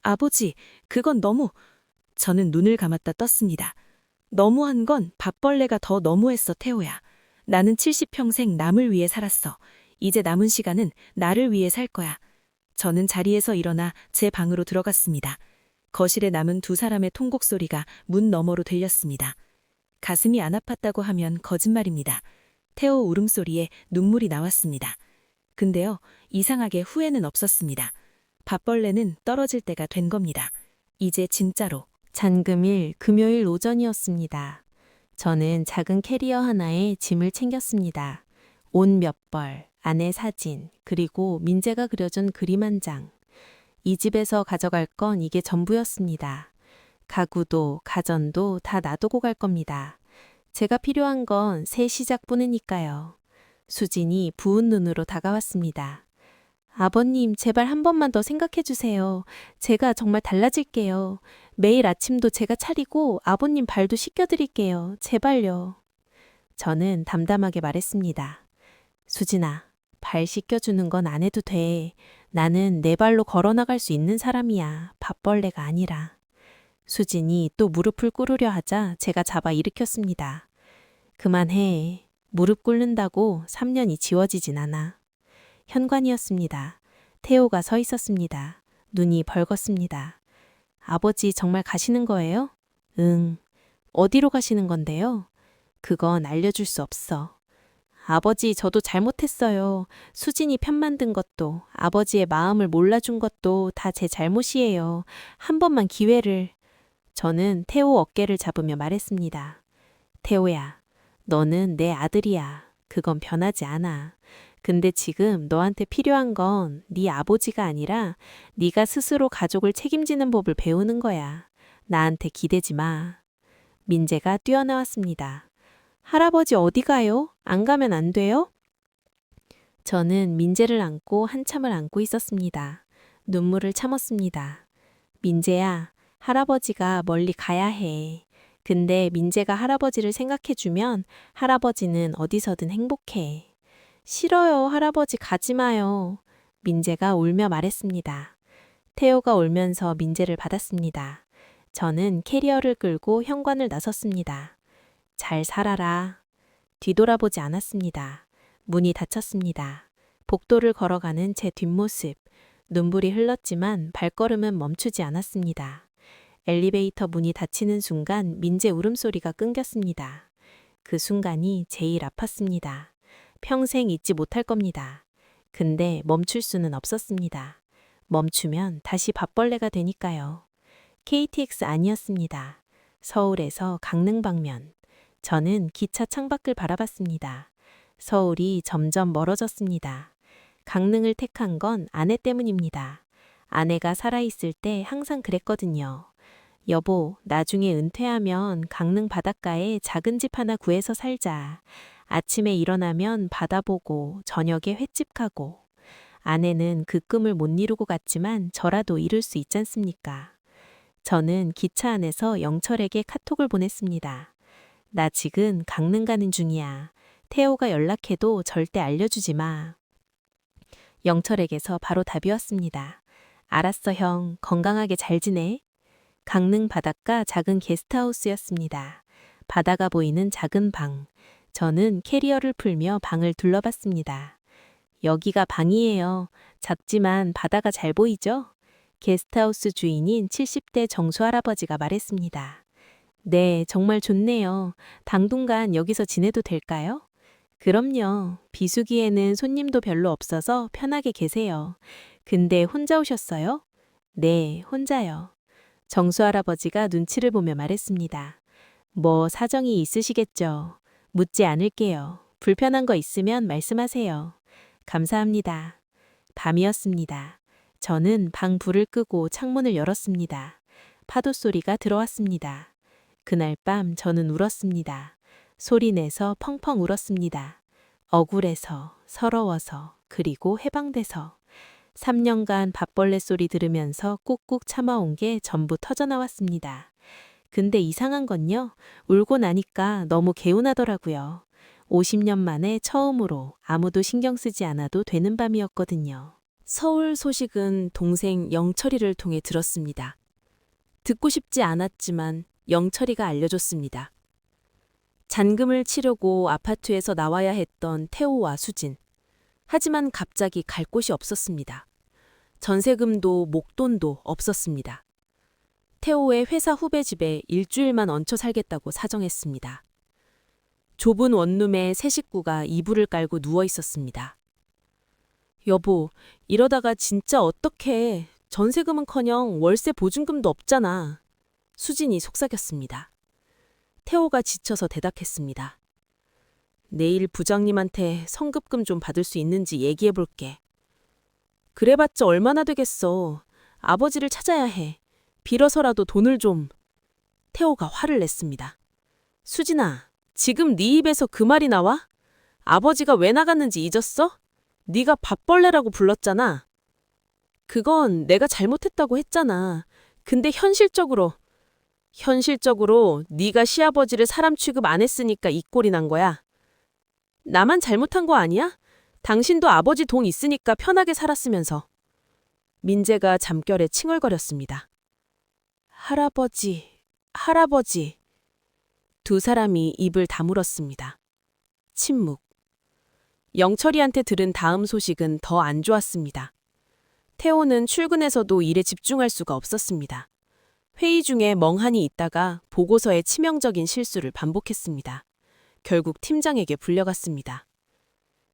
아버지, 그건 너무... 저는 눈을 감았다 떴습니다. 너무한 건 밥벌레가 더 너무했어, 태호야. 나는 70평생 남을 위해 살았어. 이제 남은 시간은 나를 위해 살 거야. 저는 자리에서 일어나 제 방으로 들어갔습니다. 거실에 남은 두 사람의 통곡 소리가 문 너머로 들렸습니다. 가슴이 안 아팠다고 하면 거짓말입니다. 태호 울음소리에 눈물이 나왔습니다. 근데요, 이상하게 후회는 없었습니다. 밥벌레는 떨어질 때가 된 겁니다. 이제 진짜로. 잔금일 금요일 오전이었습니다. 저는 작은 캐리어 하나에 짐을 챙겼습니다. 옷 몇 벌, 아내 사진, 그리고 민재가 그려준 그림 한 장. 이 집에서 가져갈 건 이게 전부였습니다. 가구도 가전도 다 놔두고 갈 겁니다. 제가 필요한 건 새 시작뿐이니까요. 수진이 부은 눈으로 다가왔습니다. 아버님, 제발 한 번만 더 생각해 주세요. 제가 정말 달라질게요. 매일 아침도 제가 차리고 아버님 발도 씻겨드릴게요. 제발요. 저는 담담하게 말했습니다. 수진아, 발 씻겨주는 건 안 해도 돼. 나는 내 발로 걸어나갈 수 있는 사람이야. 밥벌레가 아니라. 수진이 또 무릎을 꿇으려 하자 제가 잡아 일으켰습니다. 그만해. 무릎 꿇는다고 3년이 지워지진 않아. 현관이었습니다. 태호가 서 있었습니다. 눈이 벌겋습니다. 아버지 정말 가시는 거예요? 응. 어디로 가시는 건데요? 그건 알려줄 수 없어. 아버지, 저도 잘못했어요. 수진이 편 만든 것도, 아버지의 마음을 몰라준 것도 다 제 잘못이에요. 한 번만 기회를. 저는 태호 어깨를 잡으며 말했습니다. 태호야, 너는 내 아들이야. 그건 변하지 않아. 근데 지금 너한테 필요한 건 네 아버지가 아니라 네가 스스로 가족을 책임지는 법을 배우는 거야. 나한테 기대지 마. 민재가 뛰어나왔습니다. 할아버지 어디 가요? 안 가면 안 돼요? 저는 민재를 안고 한참을 안고 있었습니다. 눈물을 참았습니다. 민재야, 할아버지가 멀리 가야 해. 근데 민재가 할아버지를 생각해주면 할아버지는 어디서든 행복해. 싫어요, 할아버지 가지 마요. 민재가 울며 말했습니다. 태호가 울면서 민재를 받았습니다. 저는 캐리어를 끌고 현관을 나섰습니다. 잘 살아라. 뒤돌아보지 않았습니다. 문이 닫혔습니다. 복도를 걸어가는 제 뒷모습. 눈물이 흘렀지만 발걸음은 멈추지 않았습니다. 엘리베이터 문이 닫히는 순간 민재 울음소리가 끊겼습니다. 그 순간이 제일 아팠습니다. 평생 잊지 못할 겁니다. 근데 멈출 수는 없었습니다. 멈추면 다시 밥벌레가 되니까요. KTX 아니었습니다. 서울에서 강릉 방면. 저는 기차 창밖을 바라봤습니다. 서울이 점점 멀어졌습니다. 강릉을 택한 건 아내 때문입니다. 아내가 살아있을 때 항상 그랬거든요. 여보, 나중에 은퇴하면 강릉 바닷가에 작은 집 하나 구해서 살자. 아침에 일어나면 바다 보고 저녁에 횟집 가고. 아내는 그 꿈을 못 이루고 갔지만 저라도 이룰 수 있지 않습니까? 저는 기차 안에서 영철에게 카톡을 보냈습니다. 나 지금 강릉 가는 중이야. 태호가 연락해도 절대 알려주지 마. 영철에게서 바로 답이 왔습니다. 알았어, 형. 건강하게 잘 지내. 강릉 바닷가 작은 게스트하우스였습니다. 바다가 보이는 작은 방. 저는 캐리어를 풀며 방을 둘러봤습니다. 여기가 방이에요. 작지만 바다가 잘 보이죠? 게스트하우스 주인인 70대 정수 할아버지가 말했습니다. 네, 정말 좋네요. 당분간 여기서 지내도 될까요? 그럼요. 비수기에는 손님도 별로 없어서 편하게 계세요. 근데 혼자 오셨어요? 네, 혼자요. 정수 할아버지가 눈치를 보며 말했습니다. 뭐 사정이 있으시겠죠. 묻지 않을게요. 불편한 거 있으면 말씀하세요. 감사합니다. 밤이었습니다. 저는 방 불을 끄고 창문을 열었습니다. 파도 소리가 들어왔습니다. 그날 밤 저는 울었습니다. 소리내서 펑펑 울었습니다. 억울해서, 서러워서, 그리고 해방돼서. 3년간 밥벌레 소리 들으면서 꾹꾹 참아온 게 전부 터져나왔습니다. 근데 이상한 건요, 울고 나니까 너무 개운하더라고요. 50년 만에 처음으로 아무도 신경 쓰지 않아도 되는 밤이었거든요. 서울 소식은 동생 영철이를 통해 들었습니다. 듣고 싶지 않았지만 영철이가 알려줬습니다. 잔금을 치려고 아파트에서 나와야 했던 태호와 수진. 하지만 갑자기 갈 곳이 없었습니다. 전세금도 목돈도 없었습니다. 태호의 회사 후배 집에 일주일만 얹혀 살겠다고 사정했습니다. 좁은 원룸에 세 식구가 이불을 깔고 누워 있었습니다. 여보, 이러다가 진짜 어떡해. 전세금은커녕 월세 보증금도 없잖아. 수진이 속삭였습니다. 태호가 지쳐서 대답했습니다. 내일 부장님한테 성급금 좀 받을 수 있는지 얘기해 볼게. 그래봤자 얼마나 되겠어. 아버지를 찾아야 해. 빌어서라도 돈을 좀. 태호가 화를 냈습니다. 수진아, 지금 네 입에서 그 말이 나와? 아버지가 왜 나갔는지 잊었어? 네가 밥벌레라고 불렀잖아. 그건 내가 잘못했다고 했잖아. 근데 현실적으로 네가 시아버지를 사람 취급 안 했으니까 이 꼴이 난 거야. 나만 잘못한 거 아니야? 당신도 아버지 돈 있으니까 편하게 살았으면서. 민재가 잠결에 칭얼거렸습니다. 할아버지. 두 사람이 입을 다물었습니다. 침묵. 영철이한테 들은 다음 소식은 더 안 좋았습니다. 태호는 출근해서도 일에 집중할 수가 없었습니다. 회의 중에 멍하니 있다가 보고서에 치명적인 실수를 반복했습니다. 결국 팀장에게 불려갔습니다.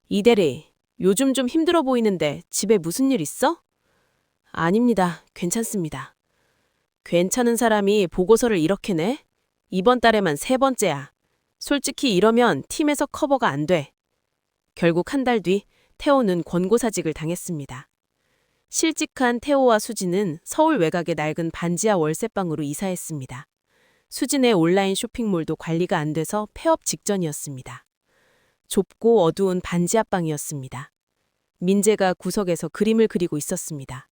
이 대리, 요즘 좀 힘들어 보이는데 집에 무슨 일 있어? 아닙니다. 괜찮습니다. 괜찮은 사람이 보고서를 이렇게 내? 이번 달에만 3번째야. 솔직히 이러면 팀에서 커버가 안 돼. 결국 한 달 뒤 태호는 권고사직을 당했습니다. 실직한 태호와 수진은 서울 외곽의 낡은 반지하 월세방으로 이사했습니다. 수진의 온라인 쇼핑몰도 관리가 안 돼서 폐업 직전이었습니다. 좁고 어두운 반지하 방이었습니다. 민재가 구석에서 그림을 그리고 있었습니다.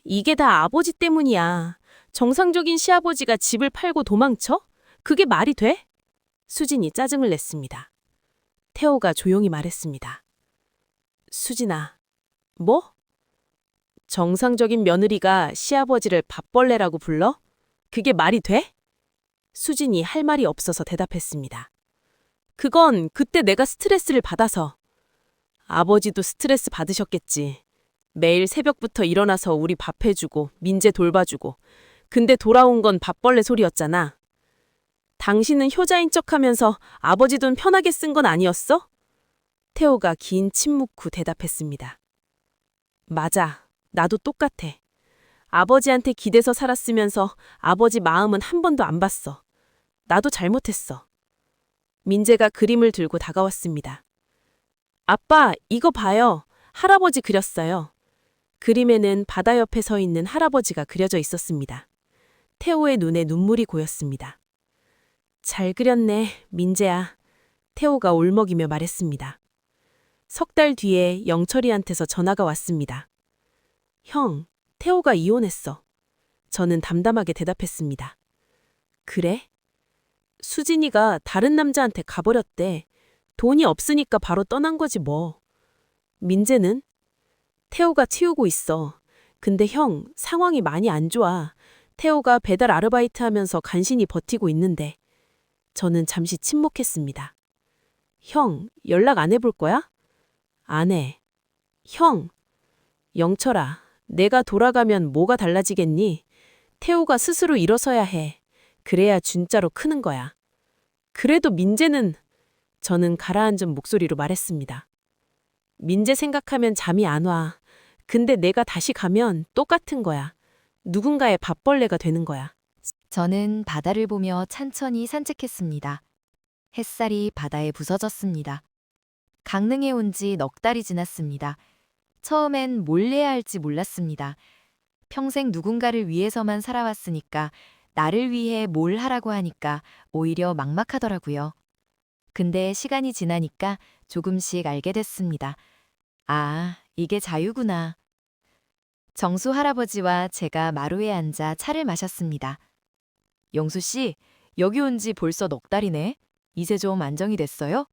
이게 다 아버지 때문이야. 정상적인 시아버지가 집을 팔고 도망쳐? 그게 말이 돼? 수진이 짜증을 냈습니다. 태호가 조용히 말했습니다. 수진아, 뭐? 정상적인 며느리가 시아버지를 밥벌레라고 불러? 그게 말이 돼? 수진이 할 말이 없어서 대답했습니다. 그건 그때 내가 스트레스를 받아서. 아버지도 스트레스 받으셨겠지. 매일 새벽부터 일어나서 우리 밥 해주고 민재 돌봐주고. 근데 돌아온 건 밥벌레 소리였잖아. 당신은 효자인 척하면서 아버지 돈 편하게 쓴 건 아니었어? 태호가 긴 침묵 후 대답했습니다. 맞아. 나도 똑같아. 아버지한테 기대서 살았으면서 아버지 마음은 한 번도 안 봤어. 나도 잘못했어. 민재가 그림을 들고 다가왔습니다. 아빠, 이거 봐요. 할아버지 그렸어요. 그림에는 바다 옆에 서 있는 할아버지가 그려져 있었습니다. 태호의 눈에 눈물이 고였습니다. 잘 그렸네, 민재야. 태호가 울먹이며 말했습니다. 석 달 뒤에 영철이한테서 전화가 왔습니다. 형, 태호가 이혼했어. 저는 담담하게 대답했습니다. 그래? 수진이가 다른 남자한테 가버렸대. 돈이 없으니까 바로 떠난 거지 뭐. 민재는? 태호가 치우고 있어. 근데 형, 상황이 많이 안 좋아. 태호가 배달 아르바이트 하면서 간신히 버티고 있는데. 저는 잠시 침묵했습니다. 형, 연락 안 해볼 거야? 안 해. 형, 영철아, 내가 돌아가면 뭐가 달라지겠니? 태호가 스스로 일어서야 해. 그래야 진짜로 크는 거야. 그래도 민재는... 저는 가라앉은 목소리로 말했습니다. 민재 생각하면 잠이 안 와. 근데 내가 다시 가면 똑같은 거야. 누군가의 밥벌레가 되는 거야. 저는 바다를 보며 천천히 산책했습니다. 햇살이 바다에 부서졌습니다. 강릉에 온 지 넉 달이 지났습니다. 처음엔 뭘 해야 할지 몰랐습니다. 평생 누군가를 위해서만 살아왔으니까 나를 위해 뭘 하라고 하니까 오히려 막막하더라고요. 근데 시간이 지나니까 조금씩 알게 됐습니다. 아, 이게 자유구나. 정수 할아버지와 제가 마루에 앉아 차를 마셨습니다. 영수 씨, 여기 온 지 벌써 넉 달이네. 이제 좀 안정이 됐어요?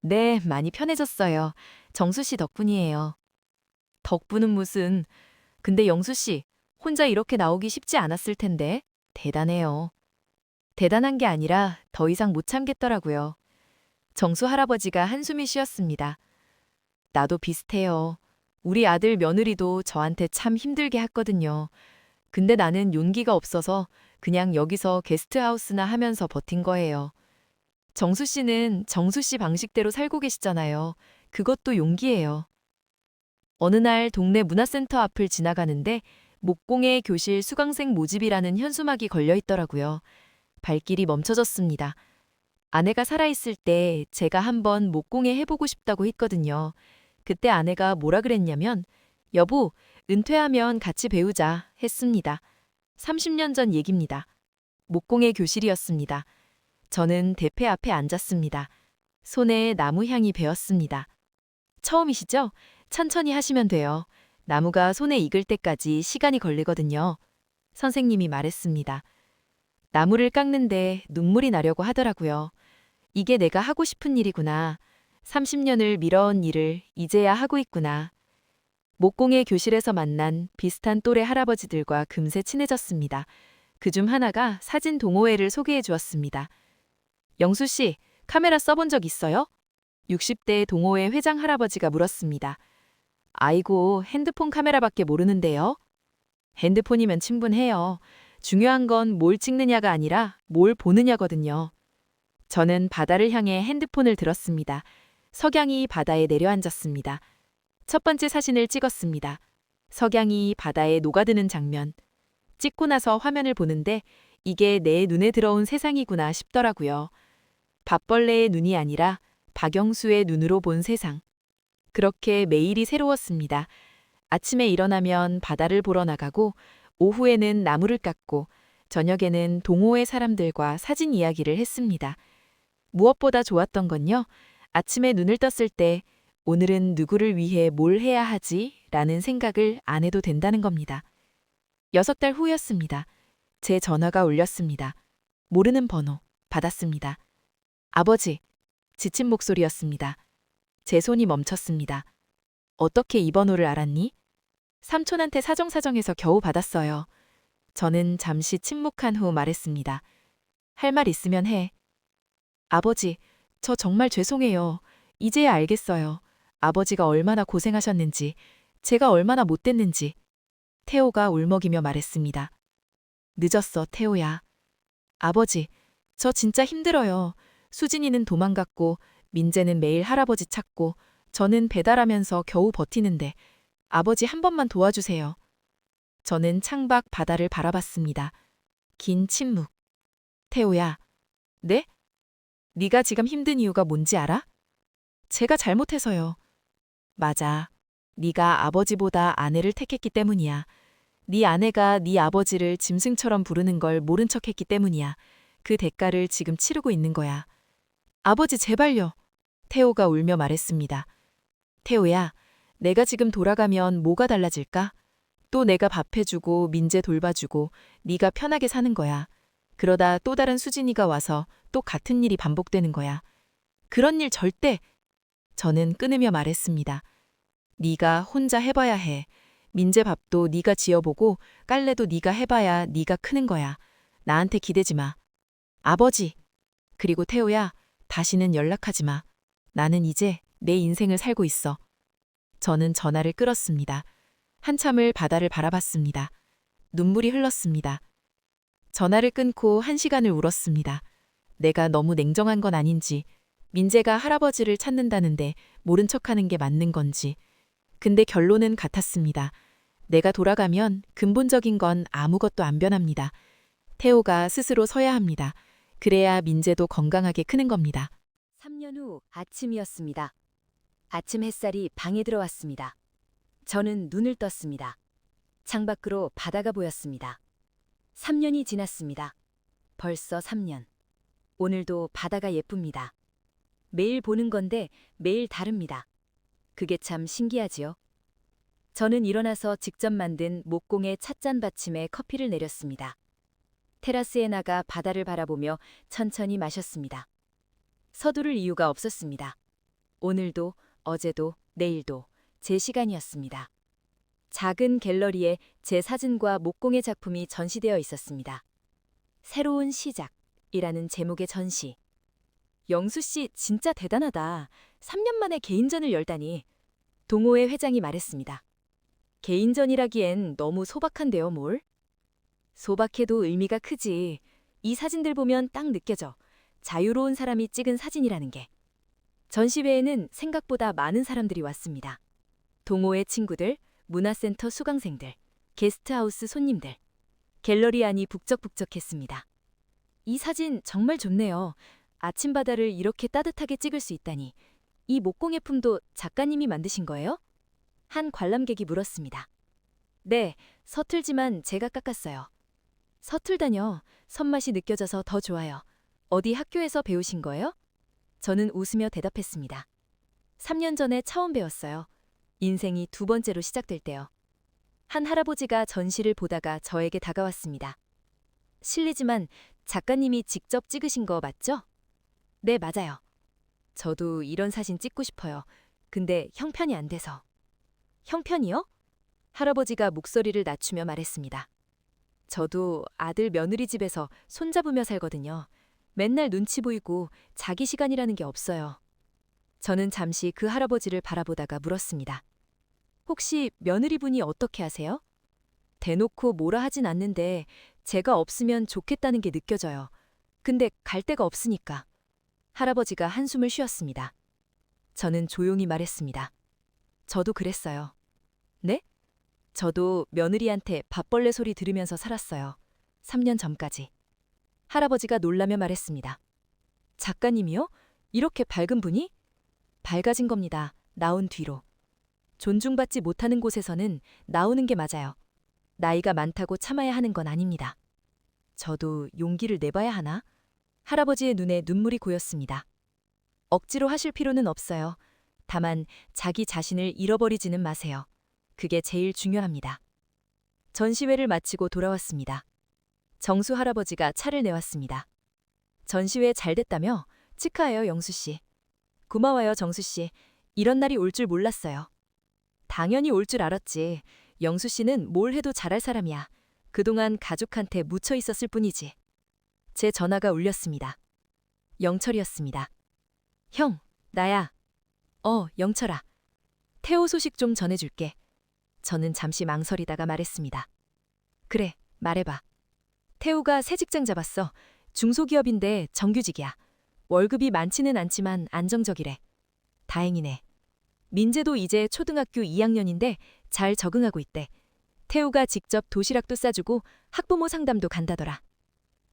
네, 많이 편해졌어요. 정수 씨 덕분이에요. 덕분은 무슨. 근데 영수 씨, 혼자 이렇게 나오기 쉽지 않았을 텐데. 대단해요. 대단한 게 아니라 더 이상 못 참겠더라고요. 정수 할아버지가 한숨이 쉬었습니다. 나도 비슷해요. 우리 아들 며느리도 저한테 참 힘들게 했거든요. 근데 나는 용기가 없어서 그냥 여기서 게스트하우스나 하면서 버틴 거예요. 정수 씨는 정수 씨 방식대로 살고 계시잖아요. 그것도 용기예요. 어느 날 동네 문화센터 앞을 지나가는데 목공예 교실 수강생 모집이라는 현수막이 걸려 있더라고요. 발길이 멈춰졌습니다. 아내가 살아있을 때 제가 한번 목공예 해보고 싶다고 했거든요. 그때 아내가 뭐라 그랬냐면 여보, 은퇴하면 같이 배우자 했습니다. 30년 전 얘기입니다. 목공예 교실이었습니다. 저는 대패 앞에 앉았습니다. 손에 나무 향이 배었습니다. 처음이시죠? 천천히 하시면 돼요. 나무가 손에 익을 때까지 시간이 걸리거든요. 선생님이 말했습니다. 나무를 깎는데 눈물이 나려고 하더라고요. 이게 내가 하고 싶은 일이구나. 30년을 미뤄온 일을 이제야 하고 있구나. 목공예 교실에서 만난 비슷한 또래 할아버지들과 금세 친해졌습니다. 그중 하나가 사진 동호회를 소개해 주었습니다. 영수 씨, 카메라 써본 적 있어요? 60대 동호회 회장 할아버지가 물었습니다. 아이고, 핸드폰 카메라밖에 모르는데요. 핸드폰이면 충분해요. 중요한 건 뭘 찍느냐가 아니라 뭘 보느냐거든요. 저는 바다를 향해 핸드폰을 들었습니다. 석양이 바다에 내려앉았습니다. 첫 번째 사진을 찍었습니다. 석양이 바다에 녹아드는 장면. 찍고 나서 화면을 보는데 이게 내 눈에 들어온 세상이구나 싶더라고요. 밥벌레의 눈이 아니라 박영수의 눈으로 본 세상. 그렇게 매일이 새로웠습니다. 아침에 일어나면 바다를 보러 나가고, 오후에는 나무를 깎고, 저녁에는 동호회 사람들과 사진 이야기를 했습니다. 무엇보다 좋았던 건요, 아침에 눈을 떴을 때 오늘은 누구를 위해 뭘 해야 하지? 라는 생각을 안 해도 된다는 겁니다. 6달 후였습니다. 제 전화가 울렸습니다. 모르는 번호 받았습니다. 아버지, 지친 목소리였습니다. 제 손이 멈췄습니다. 어떻게 이 번호를 알았니? 삼촌한테 사정사정해서 겨우 받았어요. 저는 잠시 침묵한 후 말했습니다. 할 말 있으면 해. 아버지, 저 정말 죄송해요. 이제야 알겠어요. 아버지가 얼마나 고생하셨는지, 제가 얼마나 못됐는지. 태호가 울먹이며 말했습니다. 늦었어, 태호야. 아버지, 저 진짜 힘들어요. 수진이는 도망갔고, 민재는 매일 할아버지 찾고, 저는 배달하면서 겨우 버티는데, 아버지 한 번만 도와주세요. 저는 창밖 바다를 바라봤습니다. 긴 침묵. 태호야. 네? 네가 지금 힘든 이유가 뭔지 알아? 제가 잘못해서요. 맞아. 네가 아버지보다 아내를 택했기 때문이야. 네 아내가 네 아버지를 짐승처럼 부르는 걸 모른 척했기 때문이야. 그 대가를 지금 치르고 있는 거야. 아버지 제발요. 태호가 울며 말했습니다. 태호야, 내가 지금 돌아가면 뭐가 달라질까? 또 내가 밥 해주고 민재 돌봐주고 네가 편하게 사는 거야. 그러다 또 다른 수진이가 와서 또 같은 일이 반복되는 거야. 그런 일 절대. 저는 끊으며 말했습니다. 네가 혼자 해봐야 해. 민재 밥도 네가 지어보고 깔래도 네가 해봐야 네가 크는 거야. 나한테 기대지 마. 아버지. 그리고 태호야, 다시는 연락하지 마. 나는 이제 내 인생을 살고 있어. 저는 전화를 끌었습니다. 한참을 바다를 바라봤습니다. 눈물이 흘렀습니다. 전화를 끊고 1시간을 울었습니다. 내가 너무 냉정한 건 아닌지, 민재가 할아버지를 찾는다는데 모른 척하는 게 맞는 건지. 근데 결론은 같았습니다. 내가 돌아가면 근본적인 건 아무것도 안 변합니다. 태호가 스스로 서야 합니다. 그래야 민재도 건강하게 크는 겁니다. 3년 후 아침이었습니다. 아침 햇살이 방에 들어왔습니다. 저는 눈을 떴습니다. 창밖으로 바다가 보였습니다. 3년이 지났습니다. 벌써 3년. 오늘도 바다가 예쁩니다. 매일 보는 건데 매일 다릅니다. 그게 참 신기하지요. 저는 일어나서 직접 만든 목공의 찻잔 받침에 커피를 내렸습니다. 테라스에 나가 바다를 바라보며 천천히 마셨습니다. 서두를 이유가 없었습니다. 오늘도, 어제도, 내일도 제 시간이었습니다. 작은 갤러리에 제 사진과 목공의 작품이 전시되어 있었습니다. 새로운 시작이라는 제목의 전시. 영수 씨 진짜 대단하다. 3년 만에 개인전을 열다니. 동호회 회장이 말했습니다. 개인전이라기엔 너무 소박한데요, 뭘? 소박해도 의미가 크지. 이 사진들 보면 딱 느껴져. 자유로운 사람이 찍은 사진이라는 게. 전시회에는 생각보다 많은 사람들이 왔습니다. 동호회 친구들, 문화센터 수강생들, 게스트하우스 손님들. 갤러리 안이 북적북적했습니다. 이 사진 정말 좋네요. 아침 바다를 이렇게 따뜻하게 찍을 수 있다니. 이 목공예품도 작가님이 만드신 거예요? 한 관람객이 물었습니다. 네, 서툴지만 제가 깎았어요. 서툴다뇨. 손맛이 느껴져서 더 좋아요. 어디 학교에서 배우신 거예요? 저는 웃으며 대답했습니다. 3년 전에 처음 배웠어요. 인생이 2번째로 시작될 때요. 한 할아버지가 전시를 보다가 저에게 다가왔습니다. 실례지만 작가님이 직접 찍으신 거 맞죠? 네, 맞아요. 저도 이런 사진 찍고 싶어요. 근데 형편이 안 돼서. 형편이요? 할아버지가 목소리를 낮추며 말했습니다. 저도 아들 며느리 집에서 손잡으며 살거든요. 맨날 눈치 보이고 자기 시간이라는 게 없어요. 저는 잠시 그 할아버지를 바라보다가 물었습니다. 혹시 며느리분이 어떻게 하세요? 대놓고 뭐라 하진 않는데 제가 없으면 좋겠다는 게 느껴져요. 근데 갈 데가 없으니까. 할아버지가 한숨을 쉬었습니다. 저는 조용히 말했습니다. 저도 그랬어요. 네? 저도 며느리한테 밥벌레 소리 들으면서 살았어요. 3년 전까지. 할아버지가 놀라며 말했습니다. 작가님이요? 이렇게 밝은 분이? 밝아진 겁니다. 나온 뒤로. 존중받지 못하는 곳에서는 나오는 게 맞아요. 나이가 많다고 참아야 하는 건 아닙니다. 저도 용기를 내봐야 하나? 할아버지의 눈에 눈물이 고였습니다. 억지로 하실 필요는 없어요. 다만 자기 자신을 잃어버리지는 마세요. 그게 제일 중요합니다. 전시회를 마치고 돌아왔습니다. 정수 할아버지가 차를 내왔습니다. 전시회 잘 됐다며? 축하해요, 영수 씨. 고마워요, 정수 씨. 이런 날이 올 줄 몰랐어요. 당연히 올 줄 알았지. 영수 씨는 뭘 해도 잘할 사람이야. 그동안 가족한테 묻혀 있었을 뿐이지. 제 전화가 울렸습니다. 영철이었습니다. 형, 나야. 영철아. 태호 소식 좀 전해줄게. 저는 잠시 망설이다가 말했습니다. 그래, 말해봐. 태호가 새 직장 잡았어. 중소기업인데 정규직이야. 월급이 많지는 않지만 안정적이래. 다행이네. 민재도 이제 초등학교 2학년인데 잘 적응하고 있대. 태우가 직접 도시락도 싸주고 학부모 상담도 간다더라.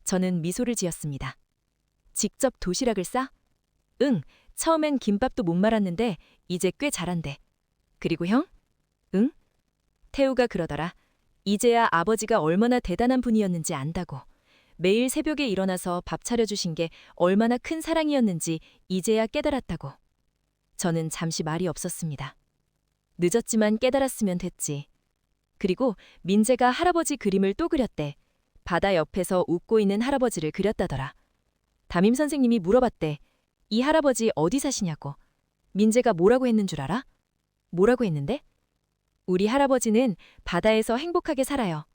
저는 미소를 지었습니다. 직접 도시락을 싸? 응, 처음엔 김밥도 못 말았는데 이제 꽤 잘한대. 그리고 형? 응? 태우가 그러더라. 이제야 아버지가 얼마나 대단한 분이었는지 안다고. 매일 새벽에 일어나서 밥 차려주신 게 얼마나 큰 사랑이었는지 이제야 깨달았다고. 저는 잠시 말이 없었습니다. 늦었지만 깨달았으면 됐지. 그리고 민재가 할아버지 그림을 또 그렸대. 바다 옆에서 웃고 있는 할아버지를 그렸다더라. 담임 선생님이 물어봤대. 이 할아버지 어디 사시냐고. 민재가 뭐라고 했는 줄 알아? 뭐라고 했는데? 우리 할아버지는 바다에서 행복하게 살아요.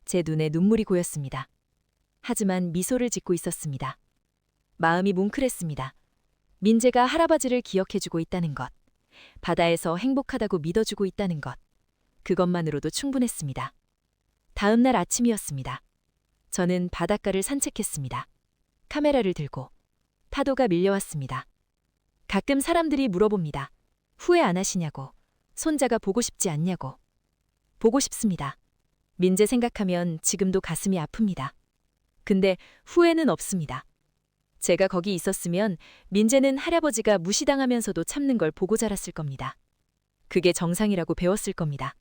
제 눈에 눈물이 고였습니다. 하지만 미소를 짓고 있었습니다. 마음이 뭉클했습니다. 민재가 할아버지를 기억해주고 있다는 것, 바다에서 행복하다고 믿어주고 있다는 것, 그것만으로도 충분했습니다. 다음 날 아침이었습니다. 저는 바닷가를 산책했습니다. 카메라를 들고. 파도가 밀려왔습니다. 가끔 사람들이 물어봅니다. 후회 안 하시냐고. 손자가 보고 싶지 않냐고. 보고 싶습니다. 민재 생각하면 지금도 가슴이 아픕니다. 근데 후회는 없습니다. 제가 거기 있었으면 민재는 할아버지가 무시당하면서도 참는 걸 보고 자랐을 겁니다. 그게 정상이라고 배웠을 겁니다.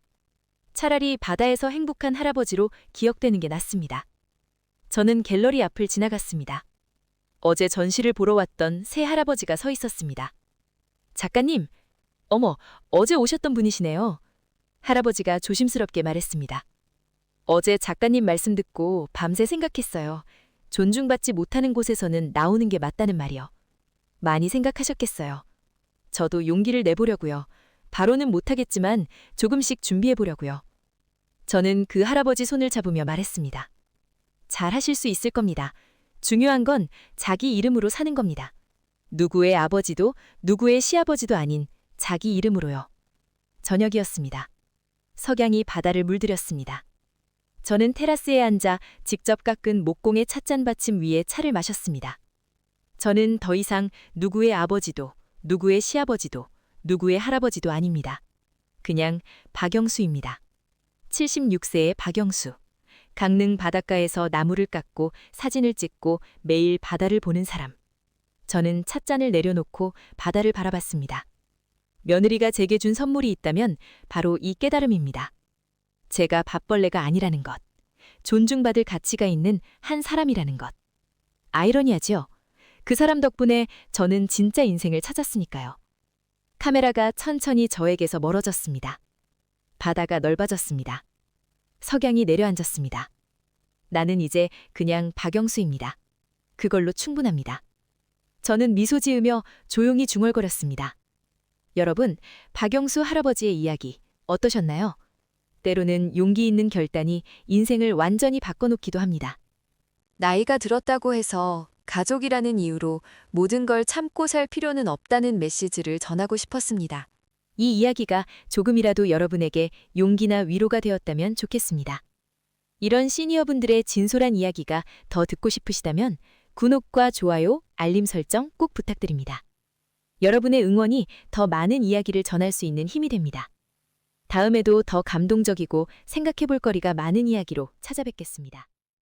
차라리 바다에서 행복한 할아버지로 기억되는 게 낫습니다. 저는 갤러리 앞을 지나갔습니다. 어제 전시를 보러 왔던 새 할아버지가 서 있었습니다. 작가님, 어머, 어제 오셨던 분이시네요. 할아버지가 조심스럽게 말했습니다. 어제 작가님 말씀 듣고 밤새 생각했어요. 존중받지 못하는 곳에서는 나오는 게 맞다는 말이요. 많이 생각하셨겠어요. 저도 용기를 내보려고요. 바로는 못하겠지만 조금씩 준비해보려고요. 저는 그 할아버지 손을 잡으며 말했습니다. 잘 하실 수 있을 겁니다. 중요한 건 자기 이름으로 사는 겁니다. 누구의 아버지도 누구의 시아버지도 아닌 자기 이름으로요. 저녁이었습니다. 석양이 바다를 물들였습니다. 저는 테라스에 앉아 직접 깎은 목공의 찻잔 받침 위에 차를 마셨습니다. 저는 더 이상 누구의 아버지도, 누구의 시아버지도, 누구의 할아버지도 아닙니다. 그냥 박영수입니다. 76세의 박영수. 강릉 바닷가에서 나무를 깎고 사진을 찍고 매일 바다를 보는 사람. 저는 찻잔을 내려놓고 바다를 바라봤습니다. 며느리가 제게 준 선물이 있다면 바로 이 깨달음입니다. 제가 밥벌레가 아니라는 것. 존중받을 가치가 있는 한 사람이라는 것. 아이러니하지요? 그 사람 덕분에 저는 진짜 인생을 찾았으니까요. 카메라가 천천히 저에게서 멀어졌습니다. 바다가 넓어졌습니다. 석양이 내려앉았습니다. 나는 이제 그냥 박영수입니다. 그걸로 충분합니다. 저는 미소 지으며 조용히 중얼거렸습니다. 여러분, 박영수 할아버지의 이야기 어떠셨나요? 때로는 용기 있는 결단이 인생을 완전히 바꿔놓기도 합니다. 나이가 들었다고 해서 가족이라는 이유로 모든 걸 참고 살 필요는 없다는 메시지를 전하고 싶었습니다. 이 이야기가 조금이라도 여러분에게 용기나 위로가 되었다면 좋겠습니다. 이런 시니어분들의 진솔한 이야기가 더 듣고 싶으시다면 구독과 좋아요, 알림 설정 꼭 부탁드립니다. 여러분의 응원이 더 많은 이야기를 전할 수 있는 힘이 됩니다. 다음에도 더 감동적이고 생각해볼 거리가 많은 이야기로 찾아뵙겠습니다.